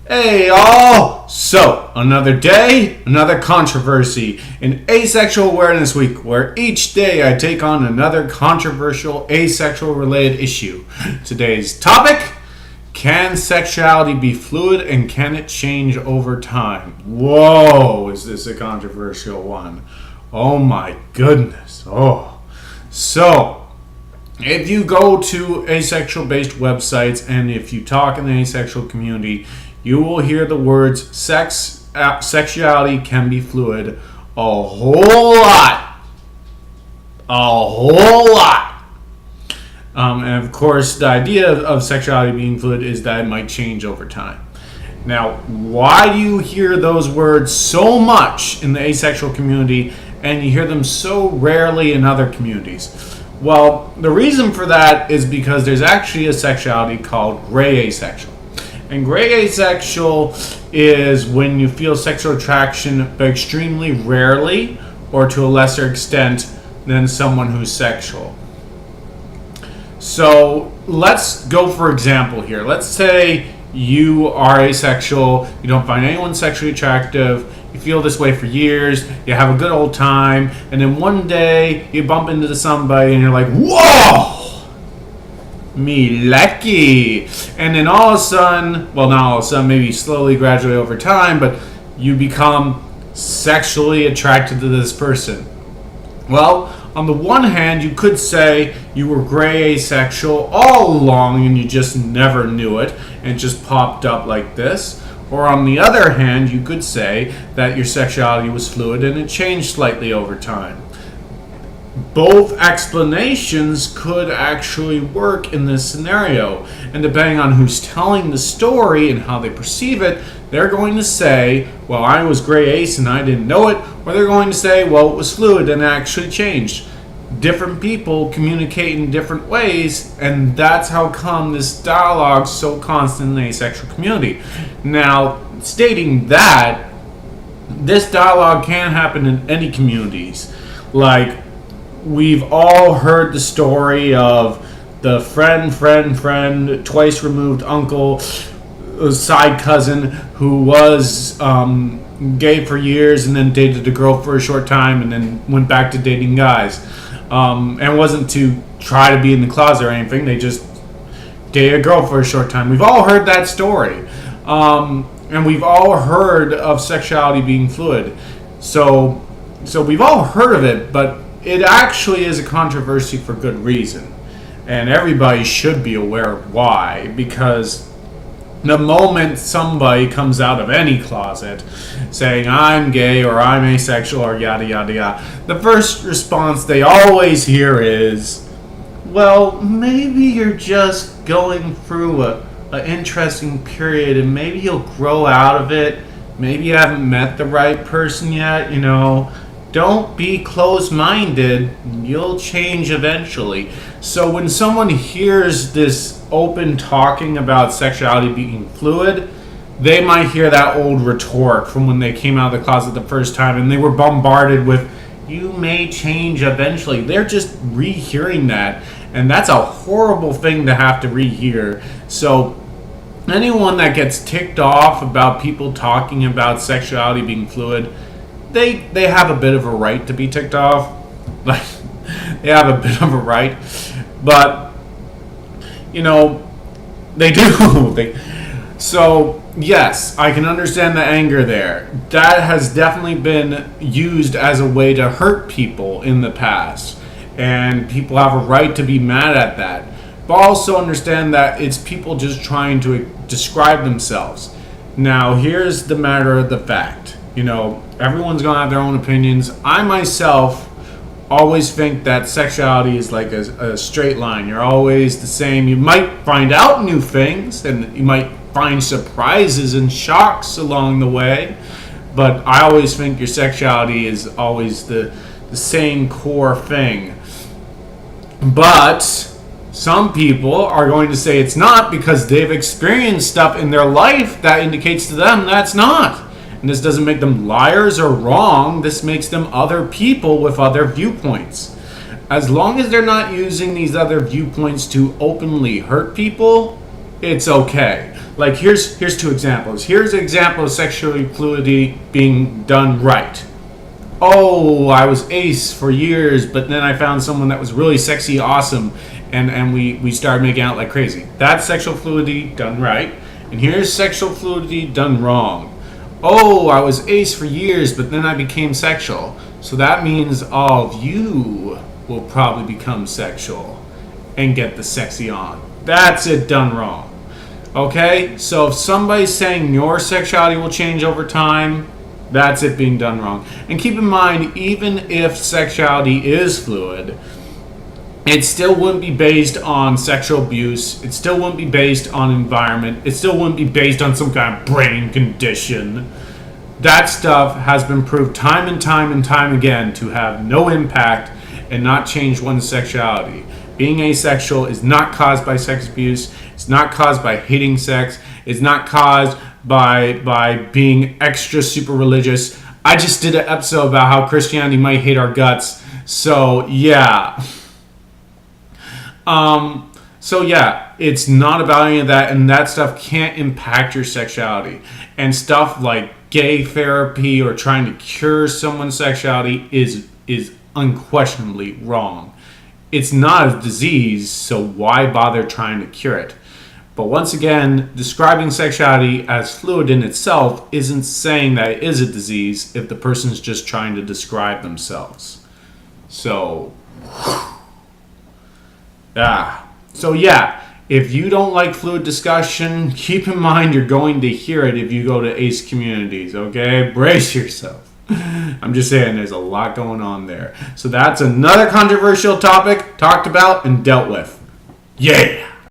Hey all! So, another day, another controversy in Asexual Awareness Week, where each day I take on another controversial asexual related issue. Today's topic: can sexuality be fluid and can it change over time? Whoa, is this a controversial one? Oh my goodness. So, if you go to asexual based websites and if you talk in the asexual community, you will hear the words sexuality can be fluid a whole lot. And of course, the idea of sexuality being fluid is that it might change over time. Now, why do you hear those words so much in the asexual community and you hear them so rarely in other communities? Well, the reason for that is because there's actually a sexuality called gray asexual. And gray asexual is when you feel sexual attraction but extremely rarely or to a lesser extent than someone who's sexual. So let's go for example here. Let's say you are asexual, you don't find anyone sexually attractive, you feel this way for years, you have a good old time, and then one day you bump into somebody and you're like, whoa! Me lucky. And then all of a sudden, well, not all of a sudden, maybe slowly, gradually over time, but you become sexually attracted to this person. Well, on the one hand, you could say you were gray asexual all along and you just never knew it and it just popped up like this. Or on the other hand, you could say that your sexuality was fluid and it changed slightly over time. Both explanations could actually work in this scenario, and depending on who's telling the story and how they perceive it, they're going to say, well, I was gray ace and I didn't know it, or they're going to say, well, it was fluid and it actually changed. Different people communicate in different ways, and that's how come this dialogue's so constant in the asexual community. Now, stating that, this dialogue can happen in any communities. Like, we've all heard the story of the friend, twice removed uncle, side cousin who was gay for years and then dated a girl for a short time and then went back to dating guys. And it wasn't to try to be in the closet or anything, they just dated a girl for a short time. We've all heard that story. And we've all heard of sexuality being fluid. So we've all heard of it, but it actually is a controversy for good reason. And everybody should be aware of why, because the moment somebody comes out of any closet saying I'm gay or I'm asexual or yada yada yada, the first response they always hear is, well, maybe you're just going through an interesting period and maybe you'll grow out of it. Maybe you haven't met the right person yet, you know. Don't be closed-minded. You'll change eventually. So when someone hears this open talking about sexuality being fluid, they might hear that old rhetoric from when they came out of the closet the first time and they were bombarded with, you may change eventually. They're just rehearing that. And that's a horrible thing to have to rehear. So anyone that gets ticked off about people talking about sexuality being fluid, they have a bit of a right to be ticked off. Like, they have a bit of a right. But, you know, they do. So, yes, I can understand the anger there. That has definitely been used as a way to hurt people in the past. And people have a right to be mad at that. But also understand that it's people just trying to describe themselves. Now, here's the matter of the fact. You know, everyone's going to have their own opinions. I myself always think that sexuality is like a straight line. You're always the same. You might find out new things and you might find surprises and shocks along the way. But I always think your sexuality is always the same core thing. But some people are going to say it's not because they've experienced stuff in their life that indicates to them that's not. And this doesn't make them liars or wrong. This makes them other people with other viewpoints. As long as they're not using these other viewpoints to openly hurt people, it's okay. Like here's 2 examples. Here's an example of sexual fluidity being done right. Oh, I was ace for years, but then I found someone that was really sexy, awesome, and we started making out like crazy. That's sexual fluidity done right. And here's sexual fluidity done wrong. Oh, I was ace for years, but then I became sexual. So that means all of you will probably become sexual and get the sexy on. That's it done wrong. Okay? So if somebody's saying your sexuality will change over time, that's it being done wrong. And keep in mind, even if sexuality is fluid, it still wouldn't be based on sexual abuse. It still wouldn't be based on environment. It still wouldn't be based on some kind of brain condition. That stuff has been proved time and time again to have no impact and not change one's sexuality. Being asexual is not caused by sex abuse. It's not caused by hating sex. It's not caused by being extra super religious. I just did an episode about how Christianity might hate our guts. So yeah. It's not about any of that, and that stuff can't impact your sexuality. And stuff like gay therapy or trying to cure someone's sexuality is unquestionably wrong. It's not a disease, so why bother trying to cure it? But once again, describing sexuality as fluid in itself isn't saying that it is a disease if the person's just trying to describe themselves. So, if you don't like fluid discussion, keep in mind you're going to hear it if you go to ACE communities, okay? Brace yourself. I'm just saying there's a lot going on there. So that's another controversial topic talked about and dealt with. Yeah!